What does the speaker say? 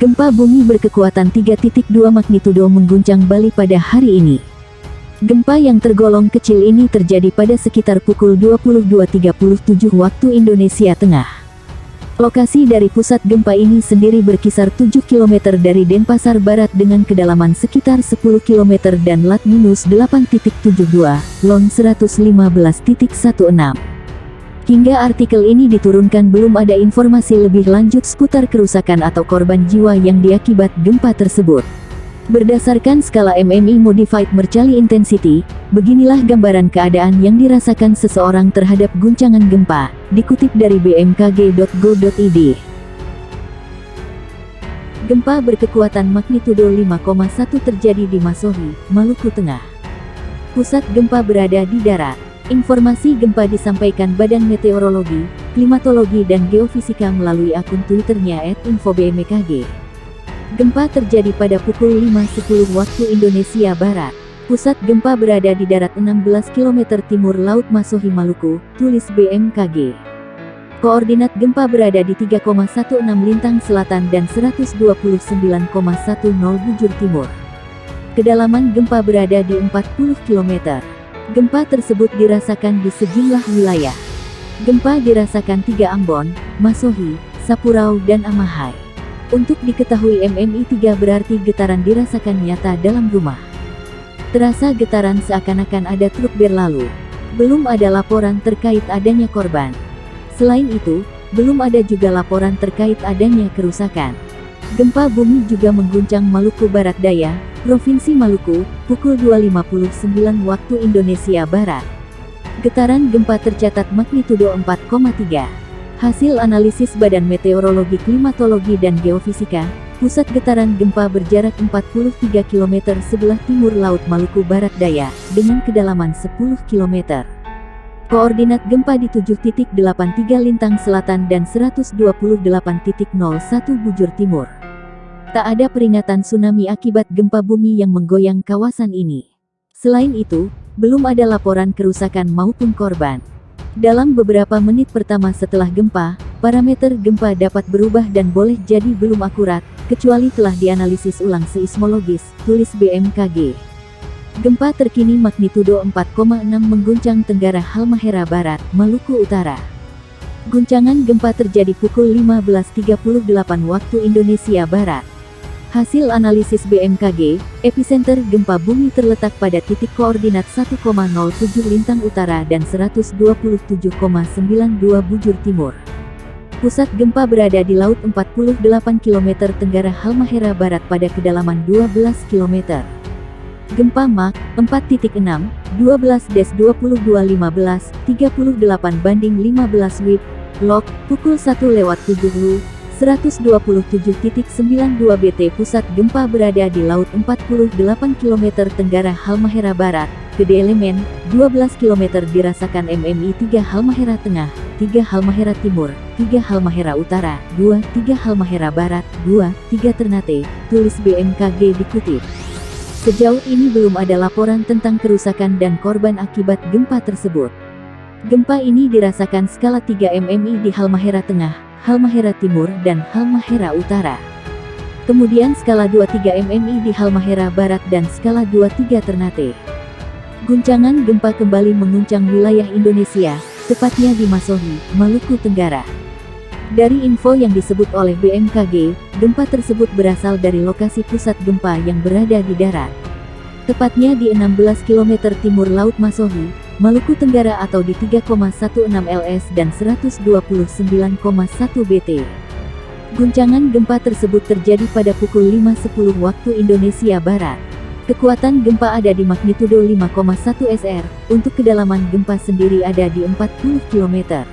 Gempa bumi berkekuatan 3.2 magnitudo mengguncang Bali pada hari ini. Gempa yang tergolong kecil ini terjadi pada sekitar pukul 22.37 waktu Indonesia Tengah. Lokasi dari pusat gempa ini sendiri berkisar 7 km dari Denpasar Barat dengan kedalaman sekitar 10 km dan lat minus 8.72, lon 115.16. Hingga artikel ini diturunkan belum ada informasi lebih lanjut seputar kerusakan atau korban jiwa yang diakibat gempa tersebut. Berdasarkan skala MMI Modified Mercalli Intensity, beginilah gambaran keadaan yang dirasakan seseorang terhadap guncangan gempa, dikutip dari bmkg.go.id. Gempa berkekuatan magnitudo 5,1 terjadi di Masohi, Maluku Tengah. Pusat gempa berada di darat. Informasi gempa disampaikan Badan Meteorologi, Klimatologi dan Geofisika melalui akun Twitternya @infobmkg. Gempa terjadi pada pukul 5.10 waktu Indonesia Barat. Pusat gempa berada di darat 16 km timur Laut Masohi Maluku, tulis BMKG. Koordinat gempa berada di 3,16 lintang selatan dan 129,10 bujur timur. Kedalaman gempa berada di 40 km. Gempa tersebut dirasakan di sejumlah wilayah. Gempa dirasakan 3 Ambon, Masohi, Sapurau dan Amahai. Untuk diketahui MMI 3 berarti getaran dirasakan nyata dalam rumah. Terasa getaran seakan-akan ada truk berlalu. Belum ada laporan terkait adanya korban. Selain itu, belum ada juga laporan terkait adanya kerusakan. Gempa bumi juga mengguncang Maluku Barat Daya, Provinsi Maluku, pukul 2.59 waktu Indonesia Barat. Getaran gempa tercatat magnitudo 4,3. Hasil analisis Badan Meteorologi, Klimatologi dan Geofisika, pusat getaran gempa berjarak 43 km sebelah timur Laut Maluku Barat Daya, dengan kedalaman 10 km. Koordinat gempa di 7.83 lintang selatan dan 128.01 bujur timur. Tak ada peringatan tsunami akibat gempa bumi yang menggoyang kawasan ini. Selain itu, belum ada laporan kerusakan maupun korban. Dalam beberapa menit pertama setelah gempa, parameter gempa dapat berubah dan boleh jadi belum akurat, kecuali telah dianalisis ulang seismologis, tulis BMKG. Gempa terkini magnitudo 4,6 mengguncang Tenggara Halmahera Barat, Maluku Utara. Guncangan gempa terjadi pukul 15.38 waktu Indonesia Barat. Hasil analisis BMKG, epicenter gempa bumi terletak pada titik koordinat 1,07 lintang utara dan 127,92 bujur timur. Pusat gempa berada di laut 48 km Tenggara Halmahera Barat pada kedalaman 12 km. Gempa Mach 4.6, 12-22.15, 38/15 WIB, log, pukul 1:70, 127.92 BT. Pusat gempa berada di laut 48 km Tenggara Halmahera Barat, Gede Elemen, 12 km. Dirasakan MMI 3 Halmahera Tengah, 3 Halmahera Timur, 3 Halmahera Utara, 2, 3 Halmahera Barat, 2, 3 Ternate, tulis BMKG dikutip. Sejauh ini belum ada laporan tentang kerusakan dan korban akibat gempa tersebut. Gempa ini dirasakan skala 3 MMI di Halmahera Tengah, Halmahera Timur dan Halmahera Utara. Kemudian skala 2-3 MMI di Halmahera Barat dan skala 2-3 Ternate. Guncangan gempa kembali menguncang wilayah Indonesia, tepatnya di Masohi, Maluku Tenggara. Dari info yang disebut oleh BMKG, gempa tersebut berasal dari lokasi pusat gempa yang berada di darat. Tepatnya di 16 km timur Laut Masohi, Maluku Tenggara atau di 3,16 ls dan 129,1 bt. Guncangan gempa tersebut terjadi pada pukul 5.10 waktu Indonesia Barat. Kekuatan gempa ada di magnitudo 5,1 SR, untuk kedalaman gempa sendiri ada di 40 km.